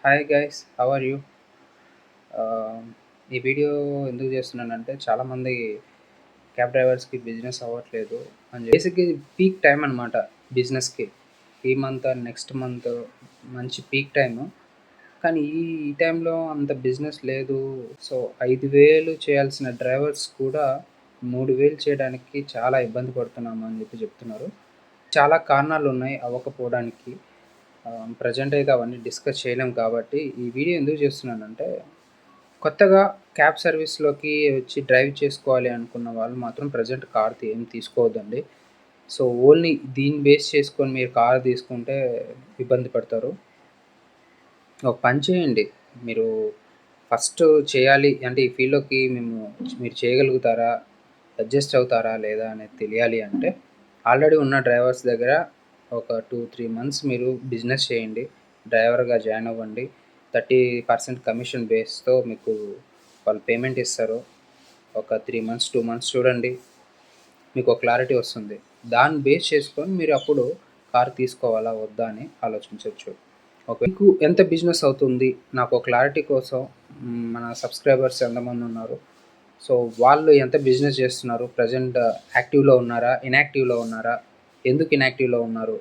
Hi guys, how are you? ఈ video ఎందుకు చేస్తున్నానంటే చాలామంది క్యాబ్ డ్రైవర్స్కి బిజినెస్ అవ్వట్లేదు అని బేసిక్గా పీక్ టైం అనమాట బిజినెస్కి. ఈ మంత్ అండ్ నెక్స్ట్ మంత్ మంచి పీక్ టైము. కానీ ఈ టైంలో అంత బిజినెస్ లేదు. సో 5,000 చేయాల్సిన డ్రైవర్స్ కూడా 3,000 చేయడానికి చాలా ఇబ్బంది పడుతున్నాము అని చెప్తున్నారు. చాలా కారణాలు ఉన్నాయి అవ్వకపోవడానికి. ప్రజెంట్ అయితే అవన్నీ డిస్కస్ చేయలేం కాబట్టి ఈ వీడియో ఎందుకు చేస్తున్నానంటే, కొత్తగా క్యాబ్ సర్వీస్‌లోకి వచ్చి డ్రైవ్ చేసుకోవాలి అనుకున్న వాళ్ళు మాత్రం ప్రెజెంట్ కార్ ఏం తీసుకోవద్దండి. సో, ఓన్లీ దీన్ని బేస్ చేసుకొని మీరు కార్ తీసుకుంటే ఇబ్బంది పడతారు. ఒక పని చేయండి. మీరు ఫస్ట్ చేయాలి అంటే ఈ ఫీల్డ్‌లోకి మీరు చేయగలుగుతారా? అడ్జస్ట్ అవుతారా? లేదా? అనేది తెలియాలి అంటే ఆల్రెడీ ఉన్న డ్రైవర్స్ దగ్గర ఒక 2, 3 మంత్స్ మీరు బిజినెస్ చేయండి. డ్రైవర్‌గా జాయిన్ అవ్వండి. 30% కమిషన్ బేస్‌తో మీకు వాళ్ళు పేమెంట్ ఇస్తారు. ఒక 3 మంత్స్, 2 మంత్స్ చూడండి. మీకు ఒక క్లారిటీ వస్తుంది. దాన్ని బేస్ చేసుకొని మీరు అప్పుడు కార్ తీసుకోవాలా? వద్దా? అని ఆలోచించొచ్చు. ఓకే. మీకు ఎంత బిజినెస్ అవుతుంది? నాకు ఒక క్లారిటీ కోసం మన సబ్స్క్రైబర్స్ ఎంతమంది ఉన్నారు? సో, వాళ్ళు ఎంత బిజినెస్ చేస్తున్నారు? ప్రెజెంట్ యాక్టివ్‌లో ఉన్నారా? ఇనాక్టివ్‌లో ఉన్నారా? ఎందుకు ఇనాక్టివ్‌లో ఉన్నారు?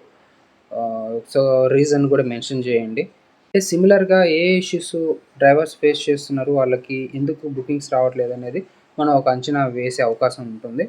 సో, రీజన్ కూడా మెన్షన్ చేయండి. అంటే సిమిలర్‌గా ఏ ఇష్యూస్ డ్రైవర్స్ ఫేస్ చేస్తున్నారు? వాళ్ళకి ఎందుకు బుకింగ్స్ రావట్లేదనేది మనం ఒక అంచనా వేసే అవకాశం ఉంటుంది.